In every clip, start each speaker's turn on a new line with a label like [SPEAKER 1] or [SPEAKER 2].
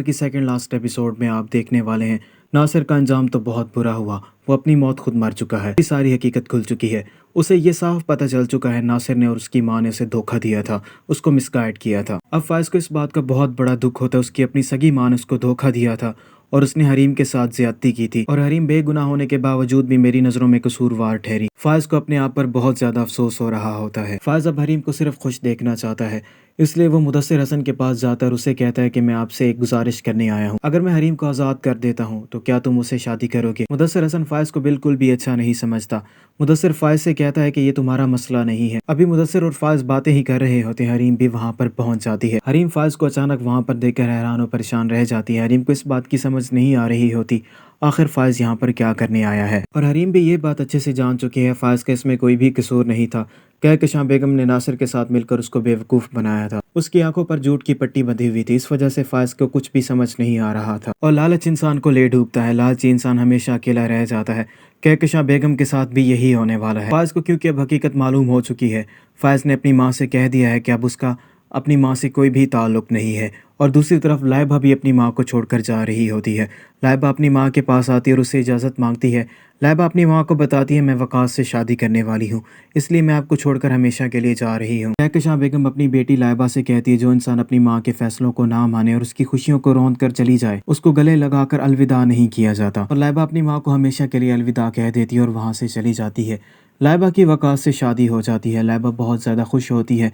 [SPEAKER 1] کی second last episode میں آپ دیکھنے والے ہیں ناصر کا انجام تو بہت برا ہوا۔ وہ اپنی موت خود مر چکا ہے۔ ساری حقیقت کھل چکی ہے۔ اسے یہ صاف پتہ چل چکا ہے ناصر نے اور اس کی ماں نے اسے دھوکہ دیا تھا، اس کو مس گائیڈ کیا تھا۔ اب فائز کو اس بات کا بہت بڑا دکھ ہوتا ہے، اس کی اپنی سگی ماں نے اس کو دھوکہ دیا تھا اور اس نے حریم کے ساتھ زیادتی کی تھی، اور حریم بے گناہ ہونے کے باوجود بھی میری نظروں میں قصوروار ٹھہری۔ فائز کو اپنے آپ پر بہت زیادہ افسوس ہو رہا ہوتا ہے۔ فائز اب حریم کو صرف خوش دیکھنا چاہتا ہے، اس لیے وہ مدثر حسن کے پاس جاتا ہے اور اسے کہتا ہے کہ میں آپ سے ایک گزارش کرنے آیا ہوں، اگر میں حریم کو آزاد کر دیتا ہوں تو کیا تم اسے شادی کرو گے؟ مدثر حسن فائز کو بالکل بھی اچھا نہیں سمجھتا۔ مدثر فائز سے کہتا ہے کہ یہ تمہارا مسئلہ نہیں ہے۔ ابھی مدثر اور فائز باتیں ہی کر رہے ہوتے ہیں، حریم بھی وہاں پر پہنچ جاتی ہے۔ حریم فائز کو اچانک وہاں پر دیکھ کر حیران و پریشان رہ جاتی ہے۔ حریم کو اس بات کی سمجھ نہیں آ رہی ہوتی آخر فائز یہاں پر کیا کرنے آیا ہے، اور حریم بھی یہ بات اچھے سے جان چکی ہے فائز کا اس میں کوئی بھی قصور نہیں تھا۔ کہکشاں بیگم نے ناصر کے ساتھ مل کر اس کو بیوقوف بنایا تھا، اس کی آنکھوں پر جھوٹ کی پٹی بندھی ہوئی تھی، اس وجہ سے فائز کو کچھ بھی سمجھ نہیں آ رہا تھا۔ اور لالچ انسان کو لے ڈوبتا ہے، لالچی انسان ہمیشہ اکیلا رہ جاتا ہے۔ کہکشاں بیگم کے ساتھ بھی یہی ہونے والا ہے۔ فائز کو کیونکہ اب حقیقت معلوم ہو چکی ہے، فائز نے اپنی ماں سے کہہ دیا ہے کہ اب اس کا اپنی ماں سے کوئی بھی تعلق نہیں ہے، اور دوسری طرف لائبہ بھی اپنی ماں کو چھوڑ کر جا رہی ہوتی ہے۔ لائبہ اپنی ماں کے پاس آتی ہے اور اس سے اجازت مانگتی ہے۔ لائبہ اپنی ماں کو بتاتی ہے میں وقاص سے شادی کرنے والی ہوں، اس لیے میں آپ کو چھوڑ کر ہمیشہ کے لیے جا رہی ہوں۔ کہکشاں بیگم اپنی بیٹی لائبہ سے کہتی ہے جو انسان اپنی ماں کے فیصلوں کو نہ مانے اور اس کی خوشیوں کو روند کر چلی جائے، اس کو گلے لگا کر الوداع نہیں کیا جاتا۔ اور لائبہ اپنی ماں کو ہمیشہ کے لیے الوداع کہہ دیتی ہے اور وہاں سے چلی جاتی ہے۔ لائبہ کی وقاص سے شادی ہو جاتی ہے۔ لائبہ بہت زیادہ خوش ہوتی ہے۔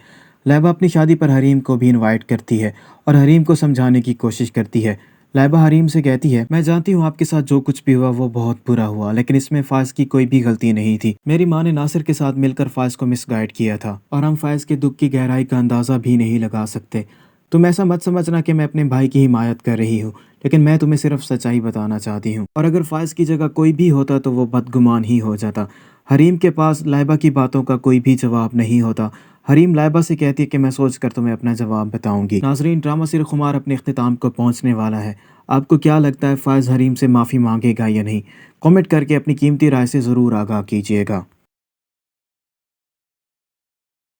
[SPEAKER 1] لائبہ اپنی شادی پر حریم کو بھی انوائٹ کرتی ہے اور حریم کو سمجھانے کی کوشش کرتی ہے۔ لائبہ حریم سے کہتی ہے میں جانتی ہوں آپ کے ساتھ جو کچھ بھی ہوا وہ بہت برا ہوا، لیکن اس میں فائز کی کوئی بھی غلطی نہیں تھی۔ میری ماں نے ناصر کے ساتھ مل کر فائز کو مس گائیڈ کیا تھا، اور ہم فائز کے دکھ کی گہرائی کا اندازہ بھی نہیں لگا سکتے۔ تم ایسا مت سمجھنا کہ میں اپنے بھائی کی حمایت کر رہی ہوں، لیکن میں تمہیں صرف سچائی بتانا چاہتی ہوں، اور اگر فائز کی جگہ کوئی بھی ہوتا تو وہ بدگمان ہی ہو جاتا۔ حریم کے پاس لائبہ کی باتوں کا کوئی بھی جواب نہیں ہوتا۔ حریم لائبہ سے کہتی ہے کہ میں سوچ کر تمہیں اپنا جواب بتاؤں گی۔ ناظرین، ڈرامہ سیر خمار اپنے اختتام کو پہنچنے والا ہے۔ آپ کو کیا لگتا ہے فائز حریم سے معافی مانگے گا یا نہیں؟ کامنٹ کر کے اپنی قیمتی رائے سے ضرور آگاہ کیجیے گا۔